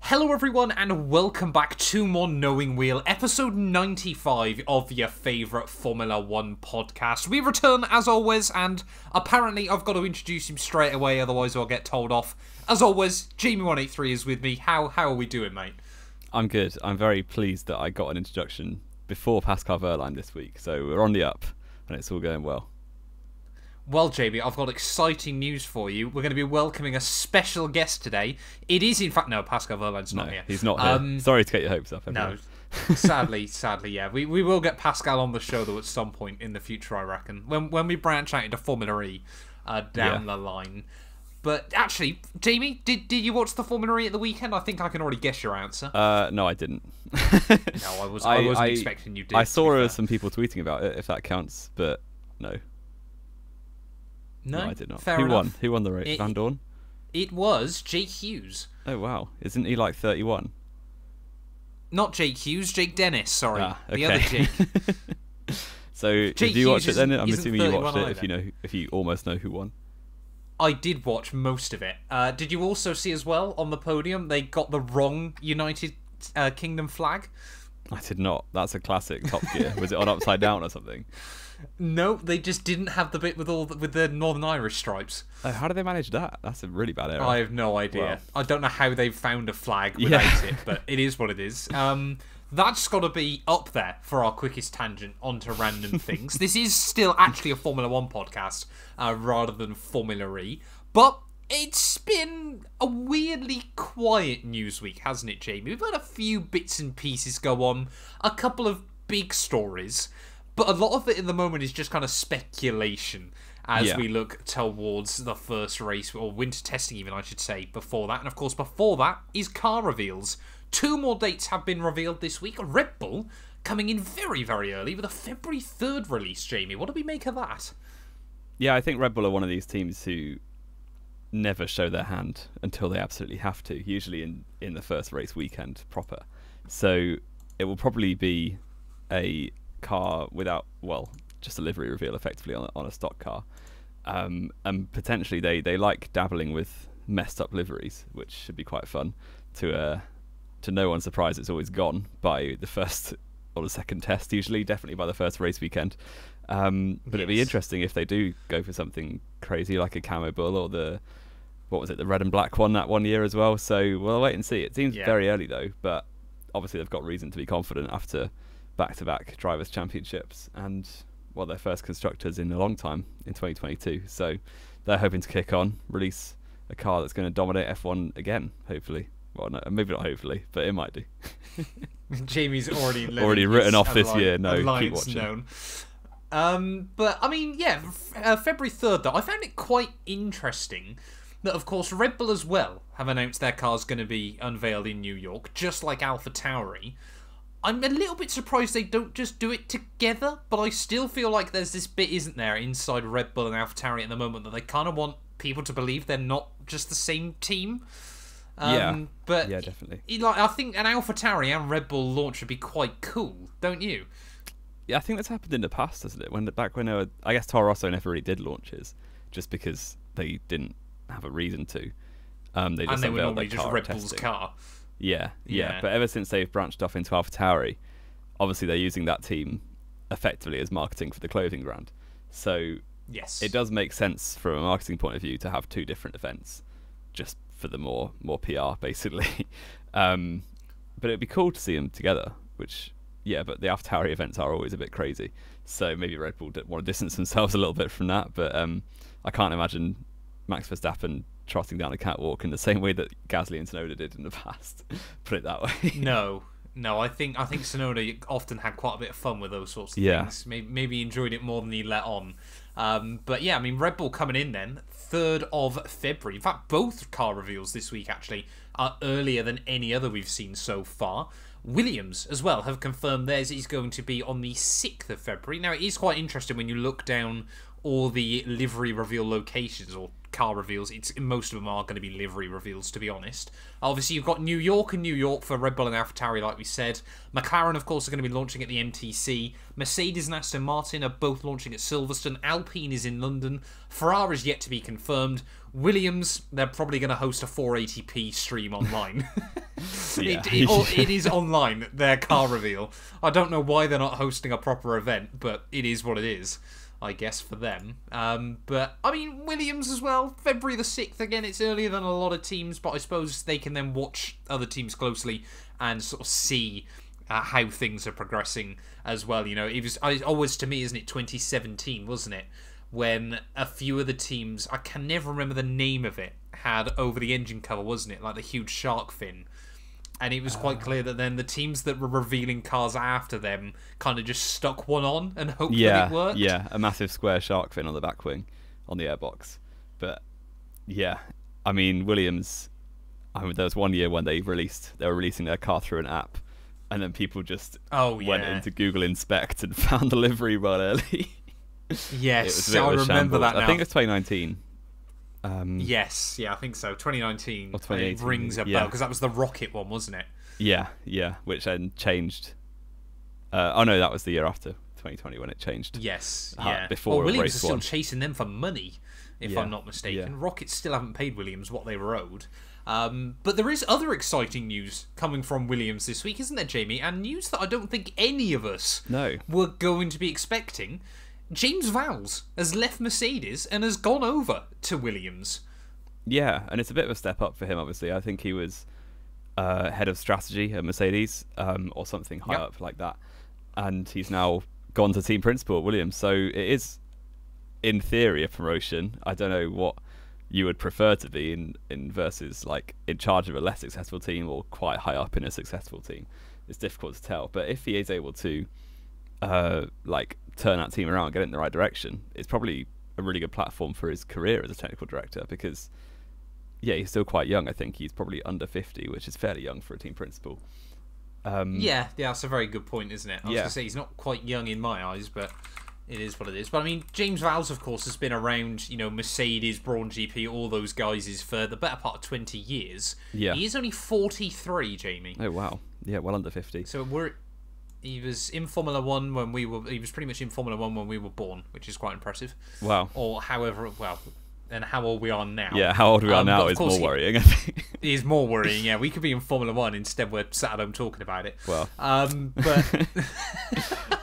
Hello everyone and welcome back to more Knowing Wheel, episode 95 of your favourite Formula 1 podcast. We return as always, and apparently I've got to introduce him straight away, otherwise I'll get told off. As always, Jamie183 is with me. How are we doing, mate? I'm good. I'm very pleased that I got an introduction before Pascal Wehrlein this week, so we're on the up and it's all going well. Well, Jamie, I've got exciting news for you. We're going to be welcoming a special guest today. It is, in fact, no, Pascal Wehrlein's not here. He's not here. Sorry to get your hopes up, everyone. No, sadly, yeah. We will get Pascal on the show, though, at some point in the future, I reckon. When we branch out into Formula E down the line. But actually, Jamie, did you watch the Formula E at the weekend? I think I can already guess your answer. No, I didn't. No, I wasn't expecting you did. I saw some people tweeting about it, if that counts, but no. No, I did not. Fair enough. Who won the race? Van Dorn? It was Jake Hughes. Oh, wow. Isn't he like 31? Not Jake Hughes, Jake Dennis, sorry. Okay. The other Jake. So, Jake did you watch Hughes it then? I'm assuming you watched it either. if you almost know who won. I did watch most of it. Did you also see as well, on the podium, they got the wrong United Kingdom flag? I did not. That's a classic Top Gear. Was it on upside down or something? No, they just didn't have the bit with the Northern Irish stripes. Oh, how did they manage that? That's a really bad error. I have no idea. Well. I don't know how they've found a flag without it, but it is what it is. That's got to be up there for our quickest tangent onto random things. This is still actually a Formula 1 podcast rather than Formula E, but it's been a weirdly quiet news week, hasn't it, Jamie? We've had a few bits and pieces go on, a couple of big stories, but a lot of it at the moment is just kind of speculation as we look towards the first race, or winter testing even, I should say, before that. And of course, before that is car reveals. 2 more dates have been revealed this week. Red Bull coming in very, very early with a February 3rd release, Jamie. What do we make of that? Yeah, I think Red Bull are one of these teams who never show their hand until they absolutely have to, usually in the first race weekend proper. So it will probably be a car without, well, just a livery reveal effectively on a stock car. And potentially they like dabbling with messed up liveries, which should be quite fun. To no one's surprise, it's always gone by the first or the second test, usually, definitely by the first race weekend. But it'd be interesting if they do go for something crazy like a camo bull or the red and black one that one year as well. So we'll wait and see. It seems very early though, but obviously they've got reason to be confident after back-to-back drivers' championships and their first constructors in a long time in 2022. So they're hoping to kick on, release a car that's going to dominate F1 again, hopefully. Well, no, maybe not hopefully, but it might do. Jamie's already written off this year. No, keep watching. But I mean, February 3rd though, I found it quite interesting that, of course, Red Bull as well have announced their car's going to be unveiled in New York, just like AlphaTauri. I'm a little bit surprised they don't just do it together, but I still feel like there's this bit, isn't there, inside Red Bull and AlphaTauri at the moment that they kind of want people to believe they're not just the same team. But yeah, definitely. I think an AlphaTauri and Red Bull launch would be quite cool, don't you? Yeah, I think that's happened in the past, hasn't it? Back when I guess Toro Rosso never really did launches, just because they didn't have a reason to. They were normally just Red Bull's car. Yeah. But ever since they've branched off into AlphaTauri, obviously they're using that team effectively as marketing for the clothing brand. So yes, it does make sense from a marketing point of view to have 2 different events, just for the more PR basically. But it'd be cool to see them together. But the AlphaTauri events are always a bit crazy. So maybe Red Bull want to distance themselves a little bit from that. But I can't imagine Max Verstappen trotting down a catwalk in the same way that Gasly and Tsunoda did in the past. Put it that way. No, I think Tsunoda often had quite a bit of fun with those sorts of things. Maybe enjoyed it more than he let on. But yeah, I mean, Red Bull coming in then, 3rd of February. In fact, both car reveals this week actually are earlier than any other we've seen so far. Williams as well have confirmed theirs is going to be on the 6th of February. Now, it is quite interesting when you look down all the livery reveal locations or car reveals. Most of them are going to be livery reveals, to be honest. Obviously, you've got New York and New York for Red Bull and AlphaTauri, like we said. McLaren, of course, are going to be launching at the MTC. Mercedes and Aston Martin are both launching at Silverstone. Alpine is in London. Ferrari is yet to be confirmed. Williams, they're probably going to host a 480p stream online. Yeah. It is online, their car reveal. I don't know why they're not hosting a proper event, but it is what it is, I guess, for them. But, I mean, Williams as well, February the 6th, again, it's earlier than a lot of teams, but I suppose they can then watch other teams closely and sort of see how things are progressing as well. You know, it was always, to me, isn't it, 2017, wasn't it? When a few of the teams, I can never remember the name of it, had over the engine cover, wasn't it? Like the huge shark fin. And it was quite clear that then the teams that were revealing cars after them kind of just stuck one on and hoped that it worked. Yeah, a massive square shark fin on the back wing on the airbox. But yeah, I mean, Williams, there was one year when they were releasing their car through an app, and then people just went into Google Inspect and found the livery run early. Yes, I remember that now. I think it's 2019. Yes, I think so. 2019. Or 2018. It rings a bell, because that was the rocket one, wasn't it? Yeah, which then changed. Oh no, that was the year after 2020 when it changed. Yes, before Williams race are still one. chasing them for money, if I'm not mistaken. Yeah. Rockets still haven't paid Williams what they were owed. But there is other exciting news coming from Williams this week, isn't there, Jamie? And news that I don't think any of us were going to be expecting. James Vowles has left Mercedes and has gone over to Williams. Yeah, and it's a bit of a step up for him, obviously. I think he was head of strategy at Mercedes, or something high up like that. And he's now gone to team principal at Williams. So it is, in theory, a promotion. I don't know what you would prefer to be in versus like in charge of a less successful team or quite high up in a successful team. It's difficult to tell. But if he is able to turn that team around, get it in the right direction, it's probably a really good platform for his career as a technical director, because he's still quite young. I think he's probably under 50, which is fairly young for a team principal. That's a very good point, isn't it? I was going to say he's not quite young in my eyes, but it is what it is. But I mean, James Vowles, of course, has been around, Mercedes, Brawn GP, all those guys for the better part of 20 years. Yeah. He is only 43, Jamie. Oh, wow. Yeah, well under 50. So he was in Formula 1 he was pretty much in Formula 1 when we were born, which is quite impressive. Wow. Or however, and how old we are now. Yeah, how old we are now is more worrying, I think. It is more worrying, yeah. We could be in Formula 1, instead we're sat at home talking about it. Well. But...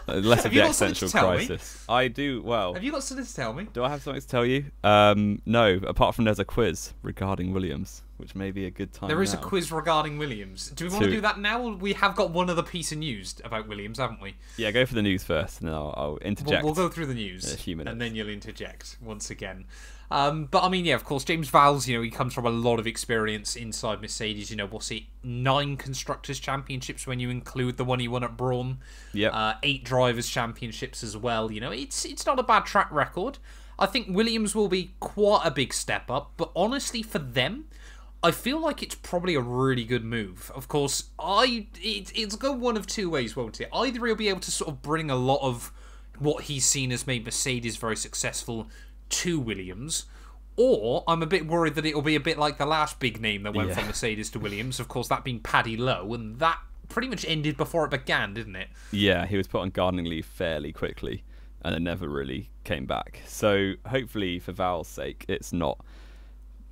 less of the existential crisis. I do, Have you got something to tell me? Do I have something to tell you? No, apart from there's a quiz regarding Williams, which may be a good time. There is a quiz regarding Williams. Do we want to do that now? We have got one other piece of news about Williams, haven't we? Yeah, go for the news first, and then I'll interject. We'll go through the news in a few minutes, and then you'll interject once again. But I mean, of course, James Vowles, he comes from a lot of experience inside Mercedes. We'll see 9 Constructors' Championships when you include the one he won at Brawn. Yep. 8 Drivers' Championships as well. It's not a bad track record. I think Williams will be quite a big step up, but honestly, for them, I feel like it's probably a really good move. Of course, it's go one of two ways, won't it? Either he'll be able to sort of bring a lot of what he's seen as made Mercedes very successful to Williams, or I'm a bit worried that it'll be a bit like the last big name that went from Mercedes to Williams, of course, that being Paddy Lowe, and that pretty much ended before it began, didn't it? Yeah, he was put on gardening leave fairly quickly, and then never really came back. So hopefully, for Vowles' sake, it's not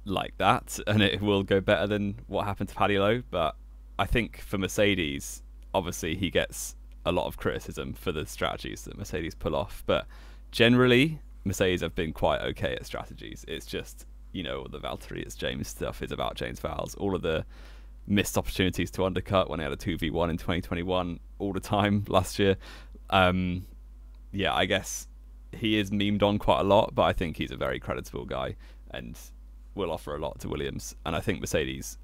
like that, and it will go better than what happened to Paddy Lowe. But I think for Mercedes, obviously, he gets a lot of criticism for the strategies that Mercedes pull off, but generally, Mercedes have been quite okay at strategies. It's just, the Valtteri, it's James stuff is about James Vowles. All of the missed opportunities to undercut when he had a 2v1 in 2021 all the time last year. I guess he is memed on quite a lot, but I think he's a very creditable guy and will offer a lot to Williams. And I think Mercedes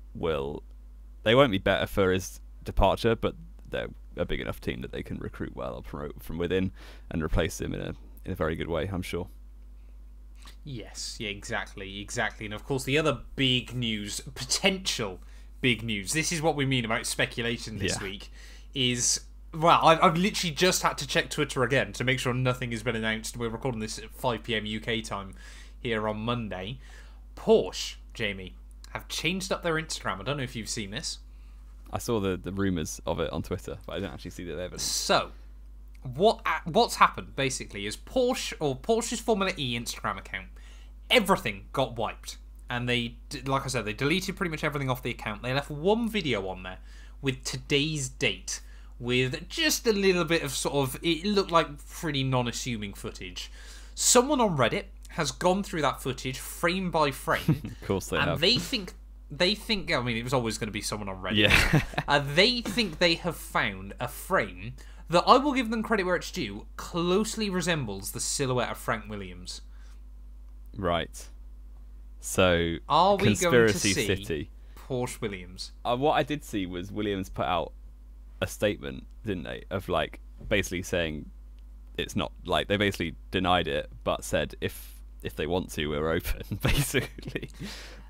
they won't be better for his departure, but they're a big enough team that they can recruit well or promote from within and replace him in a very good way, I'm sure. Yes, yeah, exactly. And of course, the other big news, potential big news, this is what we mean about speculation this week, is, I've literally just had to check Twitter again to make sure nothing has been announced. We're recording this at 5 p.m. UK time here on Monday. Porsche, Jamie, have changed up their Instagram. I don't know if you've seen this. I saw the rumours of it on Twitter, but I didn't actually see the evidence. So, what's happened basically is Porsche's Formula E Instagram account, everything got wiped and like I said, they deleted pretty much everything off the account. They left one video on there with today's date, with just a little bit of sort of, it looked like pretty non-assuming footage. Someone on Reddit has gone through that footage frame by frame. Of course they have. And they think, I mean, it was always going to be someone on Reddit. Yeah. They think they have found a frame that, I will give them credit where it's due, closely resembles the silhouette of Frank Williams. Right. So, are we Conspiracy going to see City. Porsche Williams? What I did see was Williams put out a statement, didn't they, of like basically saying it's not, like, they basically denied it, but said if they want to, we're open, basically.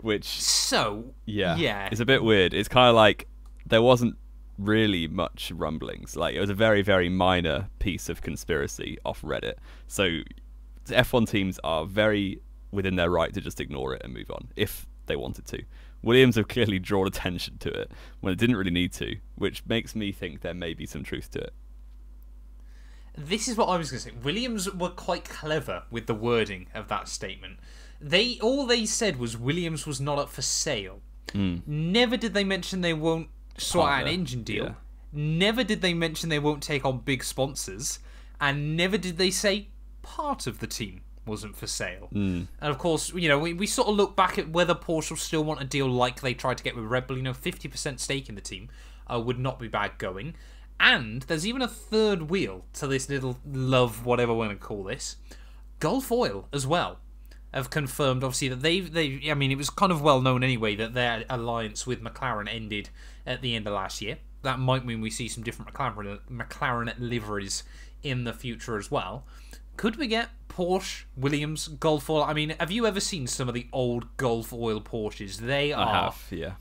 Which, so yeah, it's a bit weird. It's kind of like there wasn't really much rumblings. Like, it was a very, very minor piece of conspiracy off Reddit. So F1 teams are very within their right to just ignore it and move on if they wanted to. Williams have clearly drawn attention to it when it didn't really need to, which makes me think there may be some truth to it. This is what I was going to say. Williams were quite clever with the wording of that statement. All they said was Williams was not up for sale. Never did they mention they won't sort out an engine deal. Yeah. Never did they mention they won't take on big sponsors. And never did they say part of the team wasn't for sale. And of course, you know, we sort of look back at whether Porsche will still want a deal like they tried to get with Red Bull. You know, 50% stake in the team would not be bad going. And there's even a third wheel to this little love, whatever we're going to call this. Gulf Oil as well have confirmed, obviously, that they. I mean, it was kind of well known anyway that their alliance with McLaren ended at the end of last year. That might mean we see some different McLaren liveries in the future as well. Could we get Porsche, Williams, Gulf Oil? I mean, have you ever seen some of the old Gulf Oil Porsches? They are. I have, yeah.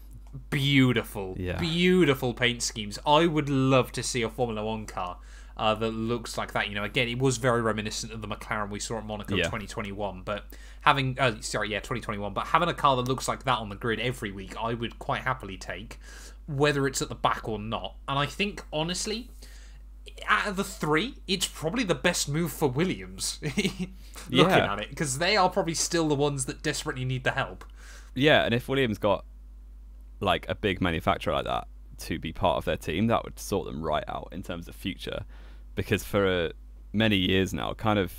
Beautiful, beautiful paint schemes. I would love to see a Formula 1 car that looks like that. You know, again, it was very reminiscent of the McLaren we saw at Monaco 2021. But having, 2021. But having a car that looks like that on the grid every week, I would quite happily take, whether it's at the back or not. And I think, honestly, out of the three, it's probably the best move for Williams. Looking at it, because they are probably still the ones that desperately need the help. Yeah, and if Williams got like a big manufacturer like that to be part of their team, that would sort them right out in terms of future, because for many years now, kind of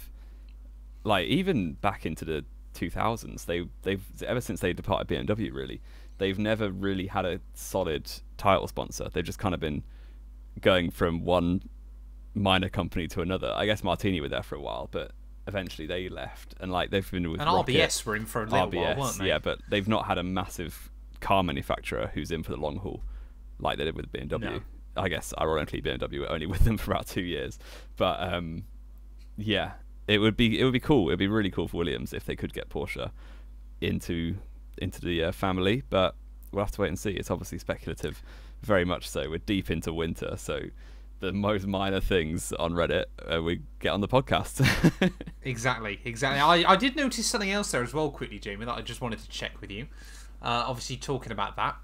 like even back into the 2000s, they've ever since they departed BMW, really, they've never really had a solid title sponsor. They've just kind of been going from one minor company to another. I guess Martini were there for a while, but eventually they left, and like they've been with Rocket. RBS were in for a little while, weren't they? Yeah, but they've not had a massive car manufacturer who's in for the long haul like they did with BMW. No. I guess ironically BMW were only with them for about 2 years, but yeah, it would be cool. It'd be really cool for Williams if they could get Porsche into the family, but we'll have to wait and see. It's obviously speculative, very much so. We're deep into winter, so the most minor things on Reddit we get on the podcast. Exactly. I did notice something else there as well quickly, Jamie, that I just wanted to check with you. Obviously, talking about that.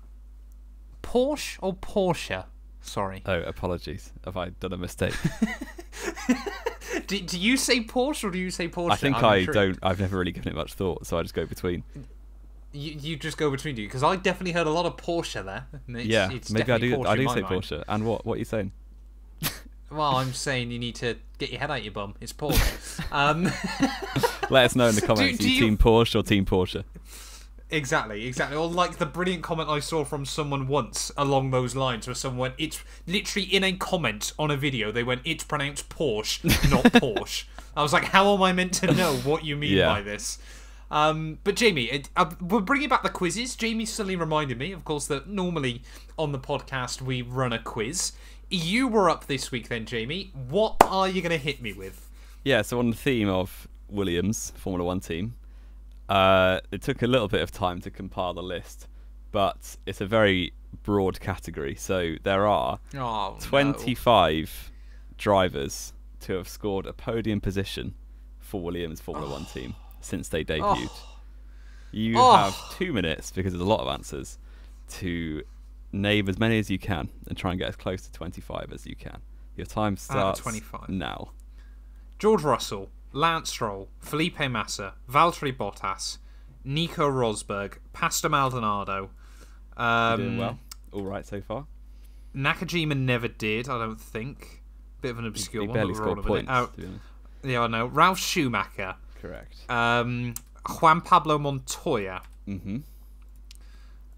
Porsche or Porsche? Sorry. Oh, apologies. Have I done a mistake? Do you say Porsche or do you say Porsche? I think I don't. I've never really given it much thought, so I just go between. You just go between, you? Because I definitely heard a lot of Porsche there. It's maybe I do. I do say Porsche. And what are you saying? Well, I'm saying you need to get your head out your bum. It's Porsche. Let us know in the comments. Do you team Porsche or team Porsche? Exactly. Or like the brilliant comment I saw from someone once along those lines, where someone went, it's literally in a comment on a video, they went, it's pronounced Porsche, not Porsche. I was like, how am I meant to know what you mean by this? But Jamie, we're bringing back the quizzes. Jamie suddenly reminded me, of course, that normally on the podcast we run a quiz. You were up this week then, Jamie. What are you going to hit me with? Yeah, so on the theme of Williams, Formula 1 team, it took a little bit of time to compile the list, but it's a very broad category. So there are 25 drivers to have scored a podium position for Williams Formula 1 team since they debuted. You have 2 minutes, because there's a lot of answers, to name as many as you can and try and get as close to 25 as you can. Your time starts 25. now. George Russell, Lance Stroll, Felipe Massa, Valtteri Bottas, Nico Rosberg, Pastor Maldonado. You're doing well. All right so far. Nakajima never did, I don't think. Bit of an obscure he one. barely scored points, to be honest. Yeah, I know. Ralph Schumacher. Correct. Juan Pablo Montoya. Mm-hmm.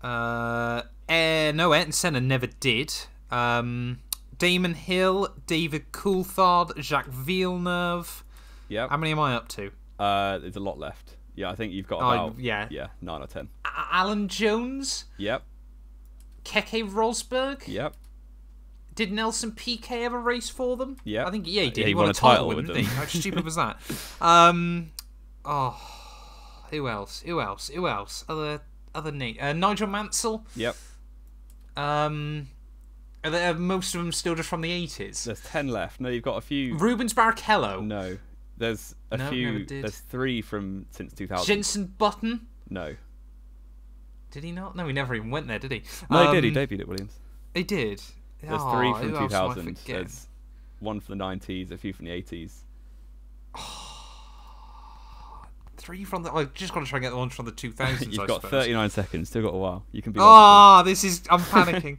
No, Ayrton Senna never did. Damon Hill, David Coulthard, Jacques Villeneuve. Yep. How many am I up to? There's a lot left. Yeah, I think you've got about 9 or 10. Alan Jones. Yep. Keke Rosberg. Yep. Did Nelson Piquet ever race for them? Yeah. I think he did. Yeah, he won a title with them. How stupid was that? Who else? Other names. Nigel Mansell. Yep. Are most of them still just from the 80s? There's 10 left. No, you've got a few. Rubens Barrichello. No. There's a few. Never did. There's 3 from since 2000. Jenson Button. No. Did he not? No, he never even went there, did he? No, he did. He debuted at Williams. He did. There's 3 from who else am I 2000. forgetting? There's 1 from the 90s, a few from the 80s. 3 from the... I've just got to try and get the ones from the 2000s, You've I got suppose. 39 seconds. Still got a while. You can be. This is... I'm panicking.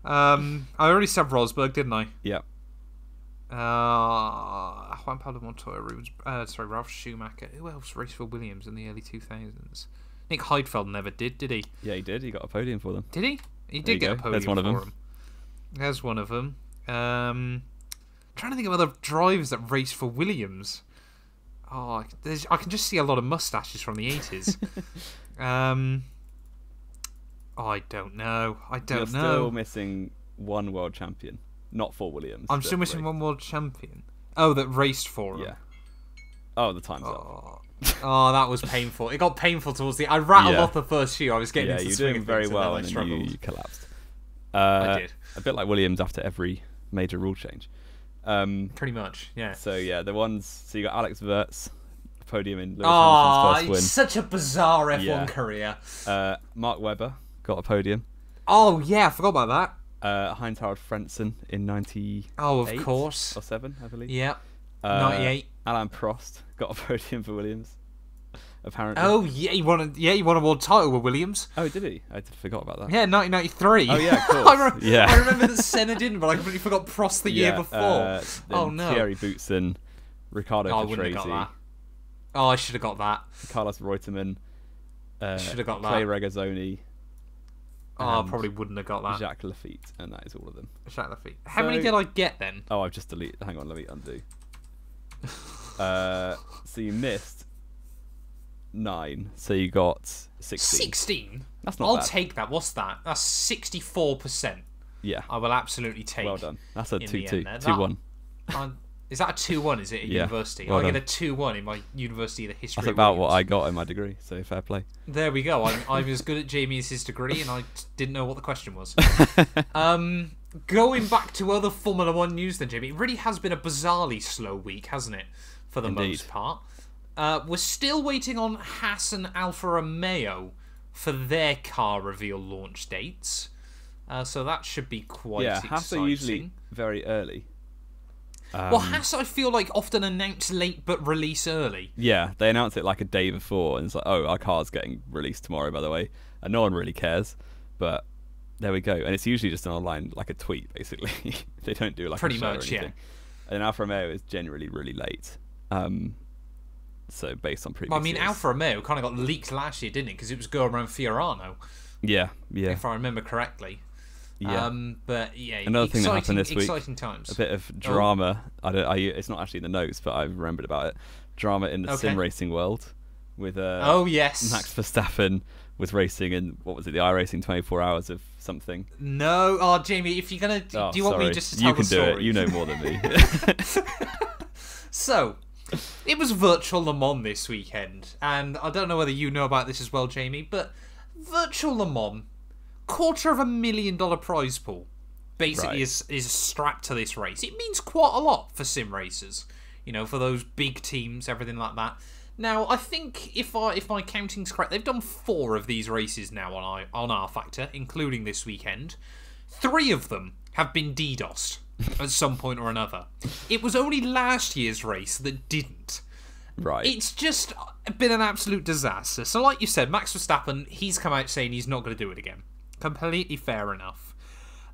I already said Rosberg, didn't I? Yep. Juan Pablo Montoya, Ralph Schumacher. Who else raced for Williams in the early 2000s? Nick Heidfeld never did he? Yeah, he did. He got a podium for them. Did he? He did get a podium There's one of for them. him. There's one of them. Trying to think of other drivers that raced for Williams. I can just see a lot of mustaches from the 80s. I don't know. You're still missing 1 world champion. Not for Williams. I'm still missing 1 world champion. Oh, that raced for him. Yeah. Oh, the time's up. That was painful. It got painful towards the... I rattled off the first few. I was getting into the swing of things. Yeah, you're doing very well, and then you collapsed. I did. A bit like Williams after every major rule change. Pretty much, yeah. So, yeah, the ones... So you got Alex Wirtz, podium in Lewis Hamilton's first win. It's such a bizarre F1 career. Mark Webber got a podium. Oh, yeah, I forgot about that. Heinz-Harald Frentzen in 98. Oh, of course. Or 7, I believe. Yeah. 98. Alain Prost got a podium for Williams. Apparently. Oh yeah, he won a world title with Williams. Oh, did he? I forgot about that. Yeah, 1993. Oh yeah, of course. I remember that Senna didn't, but I completely forgot Prost the year before. Oh no. Thierry Boutsen, Ricardo I wouldn't have got that. Oh, I should have got that. Carlos Reutemann. Should have got that. Clay Regazzoni. I probably wouldn't have got that. Jacques Lafitte, and that is all of them. Jacques Lafitte. How many did I get then? Oh, I've just deleted. Hang on, let me undo. So you missed 9. So you got 16. 16? That's not bad. I'll take that. What's that? That's 64%. Yeah. I will absolutely take. Well done. That's a 2-2. 2-1. Is that a 2-1, is it, at university? Well I done. get a 2-1 in my University of the History. That's about what I got in my degree, so fair play. There we go. I'm as good at Jamie as his degree, and I didn't know what the question was. Going back to other Formula 1 news then, Jamie, it really has been a bizarrely slow week, hasn't it, for the most part? We're still waiting on Haas and Alfa Romeo for their car reveal launch dates. So that should be quite exciting. Yeah, Haas are usually very early. Well, Haas, I feel like, often announce late but release early. Yeah, they announce it like a day before, and it's like, oh, our car's getting released tomorrow, by the way. And no one really cares, but there we go. And it's usually just an online, like a tweet, basically. They don't do like pretty a show much, or anything. Yeah. And Alfa Romeo is generally really late. So based on previous years. Alfa Romeo kind of got leaked last year, didn't it? Because it was going around Fiorano. Yeah. If I remember correctly. Yeah. But yeah, another thing that happened this week. Exciting times. A bit of drama. It's not actually in the notes, but I've remembered about it. Drama in the sim racing world with yes, Max Verstappen was racing in, what was it, the iRacing 24 Hours of something. No, Jamie, if you're gonna, do you want me just to tell the story? You can do it. You know more than me. So, it was virtual Le Mans this weekend, and I don't know whether you know about this as well, Jamie, but virtual Le Mans, $250,000 prize pool basically is strapped to this race. It means quite a lot for sim racers, for those big teams, everything like that. Now, I think if my counting's correct, they've done 4 of these races now on R Factor, including this weekend. 3 of them have been DDoSed at some point or another. It was only last year's race that didn't. Right. It's just been an absolute disaster. So like you said, Max Verstappen, he's come out saying he's not going to do it again. Completely fair enough.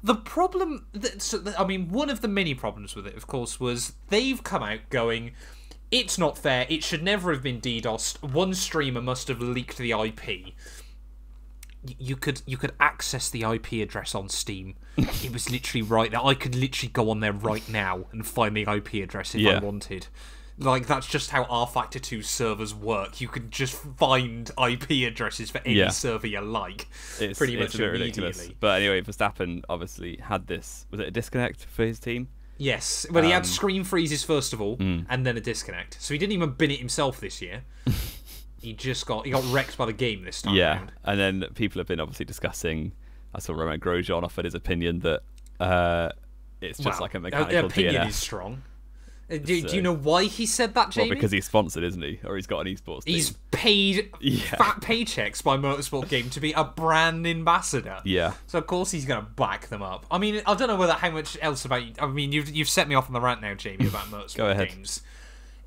The problem, one of the many problems with it, of course, was they've come out going, it's not fair, it should never have been DDoSed, one streamer must have leaked the IP. You could access the IP address on Steam. It was literally right there. I could literally go on there right now and find the IP address if I wanted. Like, that's just how rFactor 2 servers work. You can just find IP addresses for any server you like. It's pretty much immediately. Ridiculous. But anyway, Verstappen obviously had this... Was it a disconnect for his team? Yes. Well, he had screen freezes first of all, and then a disconnect. So he didn't even bin it himself this year. He got wrecked by the game this time round. And then people have been obviously discussing... I saw Romain Grosjean offered his opinion that it's just like a mechanical opinion DNF. Is strong. Do you know why he said that, Jamie? Well, because he's sponsored, isn't he? Or he's got an esports team. He's paid fat paychecks by Motorsport Game to be a brand ambassador. Yeah. So, of course, he's going to back them up. I mean, I don't know how much else about... I mean, you've set me off on the rant now, Jamie, about Motorsport Games.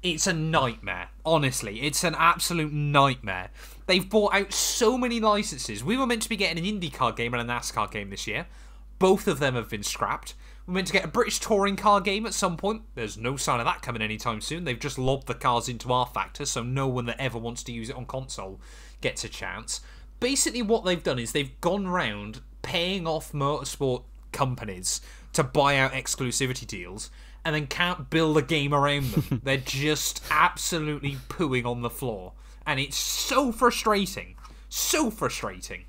It's a nightmare. Honestly, it's an absolute nightmare. They've bought out so many licenses. We were meant to be getting an IndyCar game and a NASCAR game this year. Both of them have been scrapped. We're meant to get a British touring car game at some point. There's no sign of that coming anytime soon. They've just lobbed the cars into rFactor, so no one that ever wants to use it on console gets a chance. Basically, what they've done is they've gone round paying off motorsport companies to buy out exclusivity deals and then can't build a game around them. They're just absolutely pooing on the floor. And it's so frustrating. So frustrating.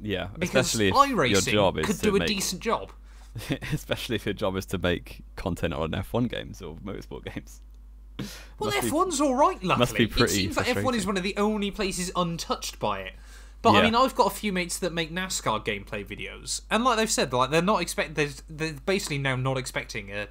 Yeah, because especially if iRacing your job is could do a decent job. Especially if your job is to make content on F1 games or motorsport games. Well, F1's alright, luckily. Must be pretty it seems like F1 is one of the only places untouched by it. But, Yeah. I mean, I've got a few mates that make NASCAR gameplay videos. And like they've said, like they're basically now not expecting a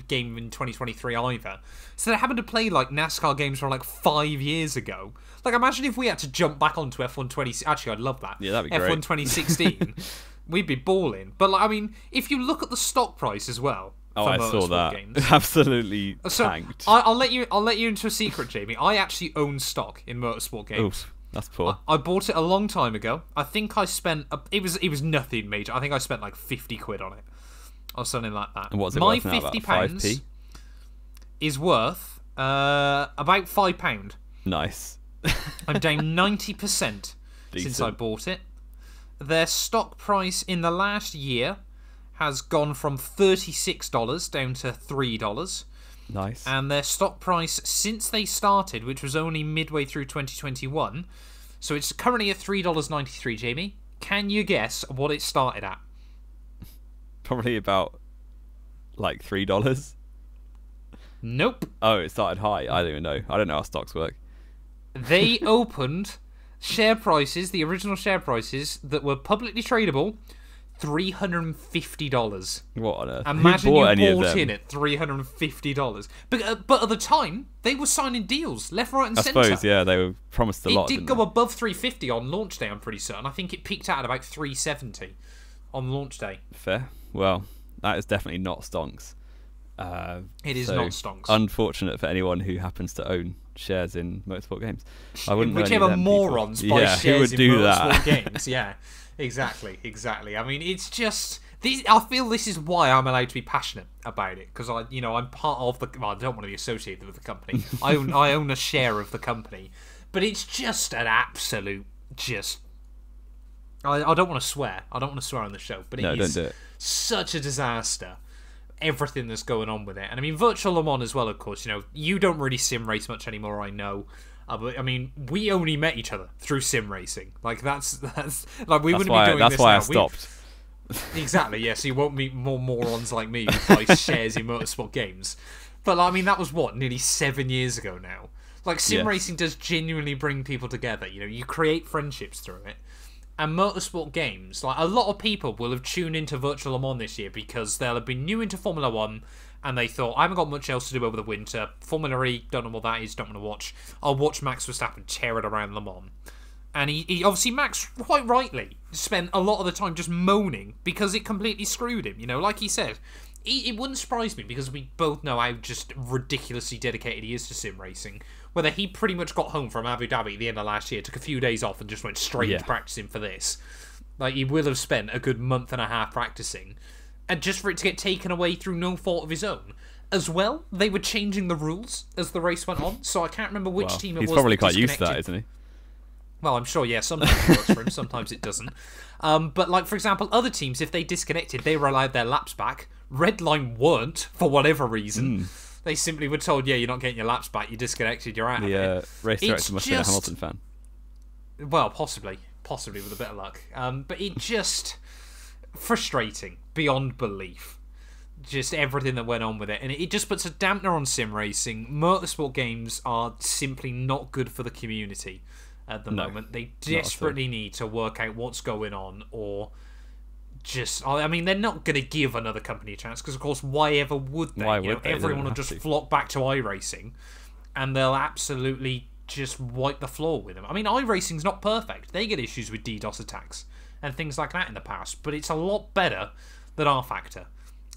game in 2023 either. So they're having to play, like, NASCAR games from, like, 5 years ago. Like, imagine if we had to jump back onto F1 20... Actually, I'd love that. Yeah, that'd be F1 great. 2016. We'd be balling. But, like, I mean, if you look at the stock price as well... Oh, for I saw motorsport that. Games, Absolutely so tanked. I'll let you into a secret, Jamie. I actually own stock in Motorsport Games. Oof, that's poor. I bought it a long time ago. I think I spent it was nothing major. I think I spent like 50 quid on it or something like that. And what's it My worth now, about £50 5p? is worth about £5. Nice. I'm down 90% since Decent. I bought it. Their stock price in the last year has gone from $36 down to $3. Nice. And their stock price since they started, which was only midway through 2021, so it's currently at $3.93, Jamie. Can you guess what it started at? Probably about like $3. Nope. Oh, it started high. I don't even know. I don't know how stocks work. They opened share prices, the original share prices that were publicly tradable, $350. What on earth? Imagine Who you bought any of bought them? in at $350. But at the time, they were signing deals left, right, and I centre. suppose, yeah, they were promised a lot. It did didn't go they? above 350 on launch day, I'm pretty certain. I think it peaked out at about 370 on launch day. Fair. Well, that is definitely not stonks. It is so not stonks. Unfortunate for anyone who happens to own shares in motorsport games. I wouldn't know any of Whichever them morons people. buy Yeah, who shares would in do motorsport that? games. Yeah, exactly. I mean, it's just... I feel this is why I'm allowed to be passionate about it, because I'm part of the... Well, I don't want to be associated with the company. I own a share of the company. But it's just an absolute... I don't want to swear. I don't want to swear on the show, but No, it don't is do it. such a disaster. Everything that's going on with it. And I mean, Virtual Le Mans as well, of course. You don't really sim race much anymore, I know. But I mean, we only met each other through sim racing. Like, that's like, we wouldn't be doing this That's why now. I stopped. Exactly, yeah, so you won't meet more morons like me who buy shares in motorsport games. But, like, I mean, that was, nearly 7 years ago now. Like, sim Yes. racing does genuinely bring people together. You create friendships through it. And motorsport games, like, a lot of people will have tuned into Virtual Le Mans this year because they'll have been new into Formula 1 and they thought, I haven't got much else to do over the winter. Formula E, don't know what that is, don't want to watch. I'll watch Max Verstappen tear it around Le Mans. And he obviously, Max, quite rightly, spent a lot of the time just moaning because it completely screwed him. You know, like he said, it wouldn't surprise me because we both know how just ridiculously dedicated he is to sim racing. Whether he pretty much got home from Abu Dhabi at the end of last year, took a few days off and just went straight into practicing for this. Like, he will have spent a good month and a half practicing. And just for it to get taken away through no fault of his own. As well, they were changing the rules as the race went on, so I can't remember which team it was. He's probably quite used to that, isn't he? Well, I'm sure, yeah, sometimes it works for him, sometimes it doesn't. But, like, for example, other teams, if they disconnected, they were allowed their laps back. Redline weren't, for whatever reason. They simply were told, yeah, you're not getting your laps back, you disconnected, you're out of it. The race director must have been a Hamilton fan. Well, possibly with a bit of luck. But it just... frustrating, beyond belief. Just everything that went on with it. And it just puts a dampener on sim racing. Motorsport games are simply not good for the community at the moment. They desperately need to work out what's going on, or just... I mean, they're not going to give another company a chance, because, of course, why ever would they? Why would they? Everyone will just flock back to iRacing, and they'll absolutely just wipe the floor with them. I mean, iRacing's not perfect. They get issues with DDoS attacks and things like that in the past, but it's a lot better than R-Factor.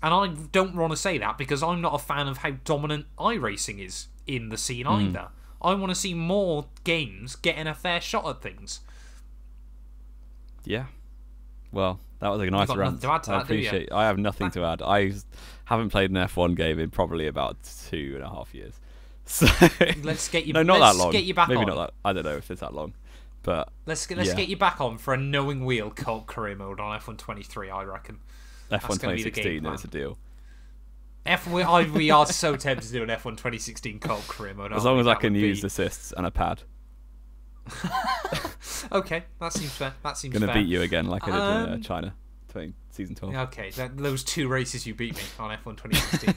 And I don't want to say that because I'm not a fan of how dominant iRacing is in the scene either. I want to see more games getting a fair shot at things. Yeah. Well, that was a nice rant. To add to that, appreciate it. I have nothing to add. I haven't played an F1 game in probably about 2.5 years. So let's get you. No, not that long. Get you back Maybe on. not that. I don't know if it's that long. But let's get you back on for a knowing wheel cult career mode on F123, I reckon. F1 2016, then it's a deal. We are so tempted to do an F1 2016 cult career mode. As long as I can use assists and a pad. Okay, that seems fair. Gonna beat you again like I did in China, season 12. Okay, those 2 races you beat me on F1 2016.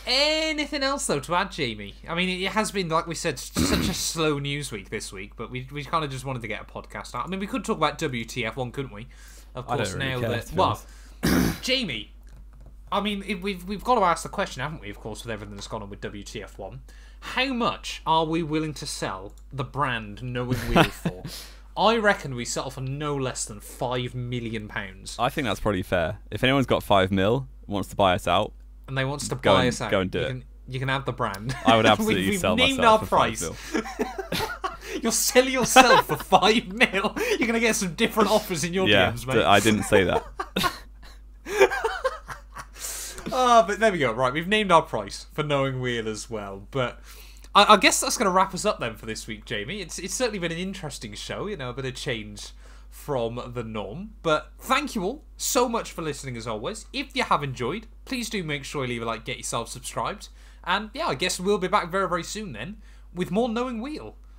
Anything else though to add, Jamie? I mean, it has been, like we said, such a slow news week this week, but we kind of just wanted to get a podcast out. I mean, we could talk about WTF1, couldn't we? Of course, now that Jamie, I mean, we've got to ask the question, haven't we? Of course, with everything that's gone on with WTF1, how much are we willing to sell the brand Knowing Wheel for? I reckon we settle for no less than £5 million. I think that's probably fair. If anyone's got 5 mil, wants to buy us out, and they wants to buy us out, go and do it. You can have the brand. I would absolutely sell myself for 5 mil. You'll sell yourself for 5 mil. You're going to get some different offers in your DMs, mate. I didn't say that. But there we go. Right, we've named our price for Knowing Wheel as well. But I guess that's going to wrap us up then for this week, Jamie. It's certainly been an interesting show, you know, a bit of change from the norm. But thank you all so much for listening as always. If you have enjoyed, please do make sure you leave a like, get yourself subscribed. And yeah, I guess we'll be back very, very soon then with more Knowing Wheel.